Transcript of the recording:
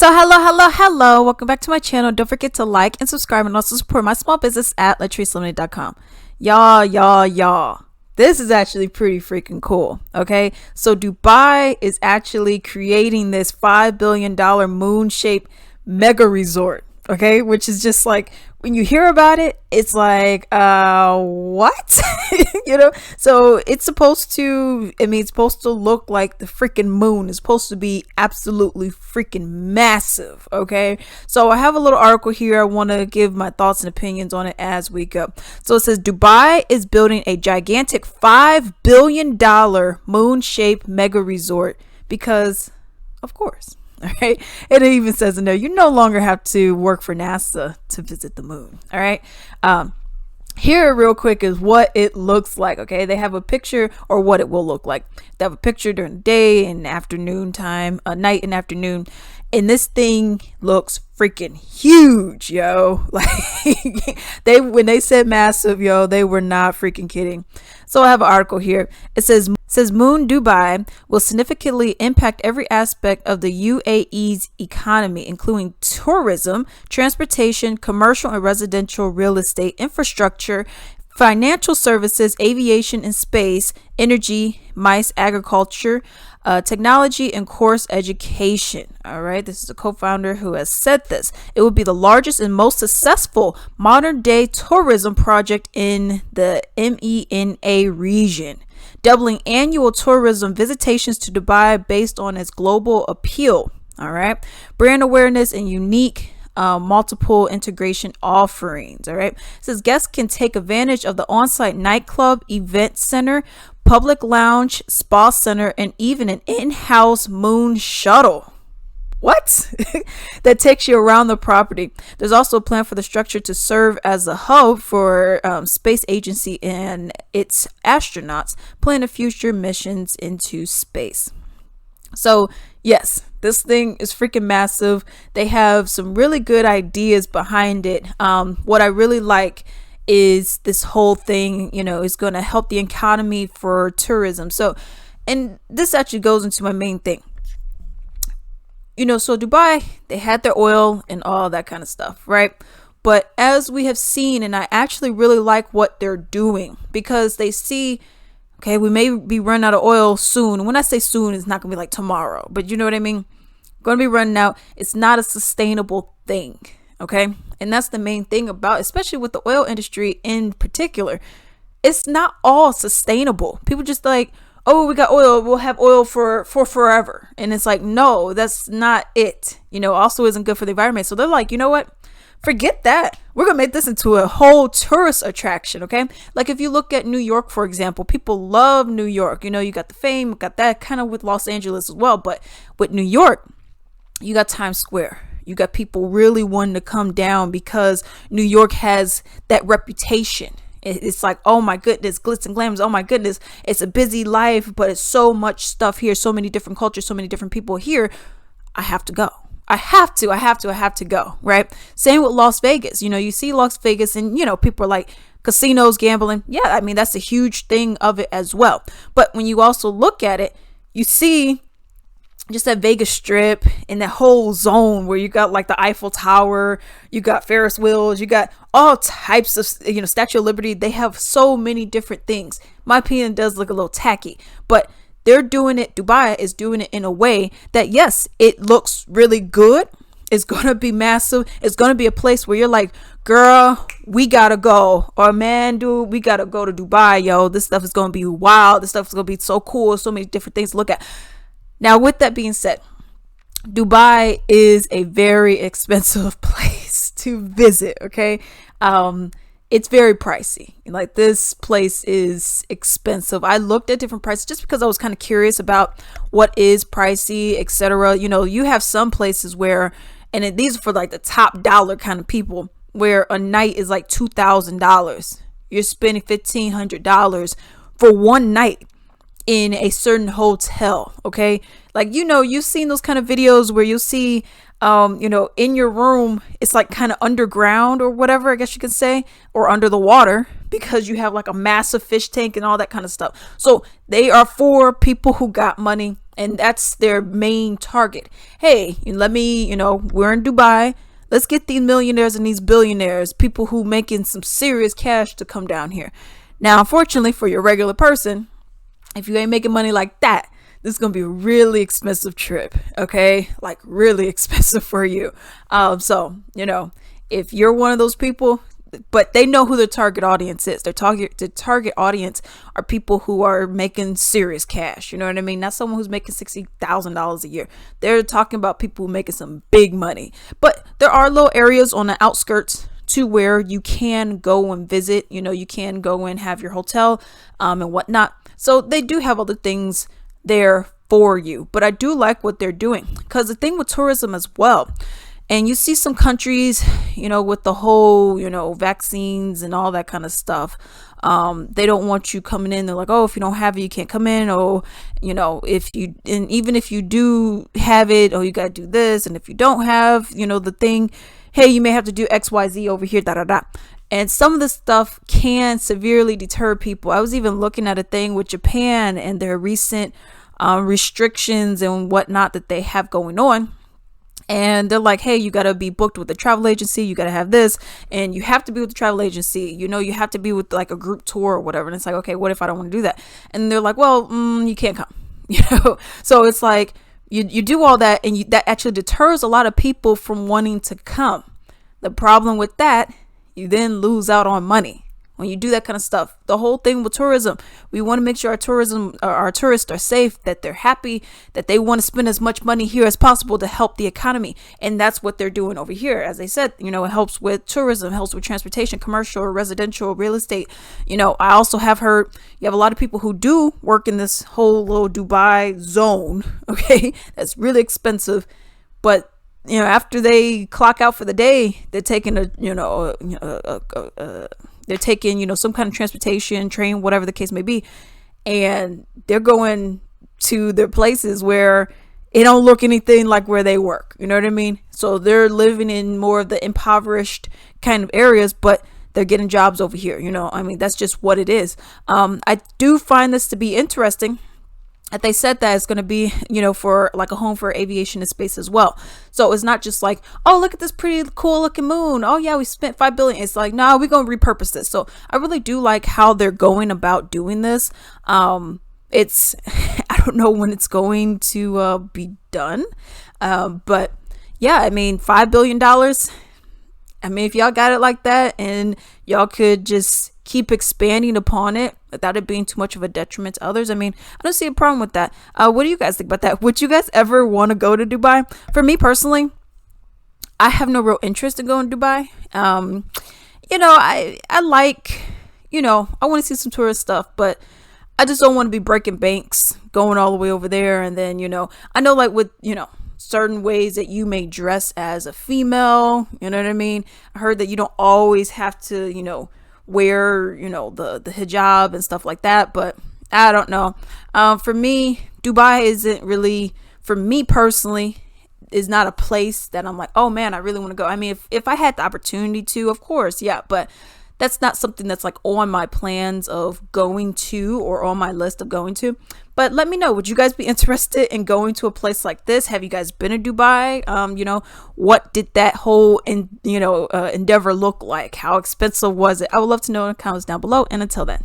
So hello. Welcome back to my channel. Don't forget to like and subscribe and also support my small business at latricelimited.com. Y'all. This is actually pretty freaking cool. Okay. So Dubai is actually creating this $5 billion moon-shaped mega resort. Okay. Which is just like, when you hear about it, it's like, what? So it's supposed to, it's supposed to look like the freaking moon. It's supposed to be absolutely freaking massive. Okay. So I have a little article here. I want to give my thoughts and opinions on it as we go. So it says Dubai is building a gigantic $5 billion moon-shaped mega resort because, of course. All right. And it even says in there, you no longer have to work for NASA to visit the moon. All right. Here real quick is what it looks like. Okay. They have a picture, or what it will look like. They have a picture during the day and afternoon time, night and afternoon. And this thing looks freaking huge, yo. Like when they said massive, yo, they were not freaking kidding. So I have an article here. It says Moon Dubai will significantly impact every aspect of the UAE's economy, including tourism, transportation, commercial and residential real estate, infrastructure, financial services, aviation and space, energy, mice, agriculture, technology, and course education. All right. This is a co-founder who has said this. It will be the largest and most successful modern day tourism project in the MENA region, doubling annual tourism visitations to Dubai based on its global appeal. All right. Brand awareness and unique multiple integration offerings. All right. It says guests can take advantage of the on-site nightclub, event center, public lounge, spa center, and even an in-house moon shuttle. What? That takes you around the property. There's also a plan for the structure to serve as a hub for space agency and its astronauts plan future missions into space. So yes, this thing is freaking massive. They have some really good ideas behind it. What I really like is this whole thing, is going to help the economy for tourism. So, and this actually goes into my main thing. So Dubai, they had their oil and all that kind of stuff, right? But as we have seen, and I actually really like what they're doing, because they see, okay, we may be running out of oil soon. When I say soon, it's not going to be like tomorrow, but you know what I mean? Going to be running out. It's not a sustainable thing. Okay. And that's the main thing about, especially with the oil industry in particular. It's not all sustainable. People just like, oh, we got oil, we'll have oil for forever. And it's like, no, that's not it. Also isn't good for the environment. So they're like, you know what? Forget that. We're going to make this into a whole tourist attraction. Okay. Like if you look at New York, for example, people love New York. You got the fame, you got that kind of with Los Angeles as well. But with New York, you got Times Square. You got people really wanting to come down because New York has that reputation. It's like, oh my goodness, glitz and glams. Oh my goodness, it's a busy life, but it's so much stuff here, so many different cultures, so many different people here. I have to go. I have to go. Right. Same with Las Vegas. You see Las Vegas and, people are like casinos, gambling. Yeah. That's a huge thing of it as well. But when you also look at it, you see just that Vegas Strip and that whole zone where you got like the Eiffel Tower, you got Ferris wheels, you got all types of, Statue of Liberty. They have so many different things. My opinion does look a little tacky, but they're doing it. Dubai is doing it in a way that, yes, it looks really good. It's going to be massive. It's going to be a place where you're like, girl, we got to go. Or man, dude, we got to go to Dubai, yo. This stuff is going to be wild. This stuff is going to be so cool. So many different things to look at. Now, with that being said, Dubai is a very expensive place to visit. Okay. It's very pricey. Like this place is expensive. I looked at different prices just because I was kind of curious about what is pricey, etc. You have some places where, and these are for like the top dollar kind of people, where a night is like $2,000. You're spending $1,500 for one night. in a certain hotel. Okay, like, you know, you've seen those kind of videos where you'll see you know, in your room it's like kind of underground or whatever, I guess you could say, or under the water, because you have like a massive fish tank and all that kind of stuff. So they are for people who got money, and that's their main target. Hey, let me, you know, we're in Dubai, let's get these millionaires and these billionaires, people who making some serious cash, to come down here. Now, unfortunately for your regular person, if you ain't making money like that, this is going to be a really expensive trip. Okay. Like really expensive for you. So, you know, if you're one of those people, but they know who their target audience is. The target audience are people who are making serious cash. You know what I mean? Not someone who's making $60,000 a year. They're talking about people who are making some big money. But there are little areas on the outskirts to where you can go and visit. You know, you can go and have your hotel and whatnot. So they do have other things there for you, but I do like what they're doing, because the thing with tourism as well, and you see some countries, you know, with the whole, you know, vaccines and all that kind of stuff, they don't want you coming in. They're like, oh, if you don't have it, you can't come in. Or, you know, if you, and even if you do have it, oh, you got to do this. And if you don't have, you know, the thing, hey, you may have to do XYZ over here, da da da. And some of this stuff can severely deter people. I was even looking at a thing with Japan and their recent restrictions and whatnot that they have going on. And they're like, hey, you got to be booked with a travel agency. You got to have this, and you have to be with the travel agency. You know, you have to be with like a group tour or whatever. And it's like, okay, what if I don't want to do that? And they're like, well, you can't come, you know? So it's like you do all that, and that actually deters a lot of people from wanting to come. The problem with that, you then lose out on money when you do that kind of stuff. The whole thing with tourism, we want to make sure our tourists are safe, that they're happy, that they want to spend as much money here as possible to help the economy. And that's what they're doing over here. As I said, you know, it helps with tourism, helps with transportation, commercial, residential, real estate. You know, I also have heard you have a lot of people who do work in this whole little Dubai zone. Okay. That's really expensive, but you know, after they clock out for the day, they're taking they're taking, you know, some kind of transportation, train, whatever the case may be, and they're going to their places where it don't look anything like where they work. You know what I mean? So they're living in more of the impoverished kind of areas, but they're getting jobs over here. You know, I mean, that's just what it is. I do find this to be interesting, that they said that it's going to be, you know, for like a home for aviation and space as well. So it's not just like, oh, look at this pretty cool looking moon. Oh yeah, we spent $5 billion. It's like, no, we're going to repurpose this. So I really do like how they're going about doing this. It's, I don't know when it's going to be done. But yeah, I mean, $5 billion. I mean, if y'all got it like that and y'all could just keep expanding upon it without it being too much of a detriment to others, I mean, I don't see a problem with that. What do you guys think about that? Would you guys ever want to go to Dubai? For me personally, I have no real interest in going to Dubai. You know, I like, you know, I want to see some tourist stuff, but I just don't want to be breaking banks going all the way over there. And then, you know, I know like with, you know, certain ways that you may dress as a female, you know what I mean? I heard that you don't always have to, you know, wear, you know, the hijab and stuff like that, but I don't know. For me, Dubai isn't really, for me personally, is not a place that I'm like, oh man, I really want to go. I mean, if I had the opportunity to, of course, yeah, but that's not something that's like on my plans of going to, or on my list of going to. But let me know, would you guys be interested in going to a place like this? Have you guys been to Dubai? You know, what did that whole endeavor look like? How expensive was it? I would love to know in the comments down below. And until then.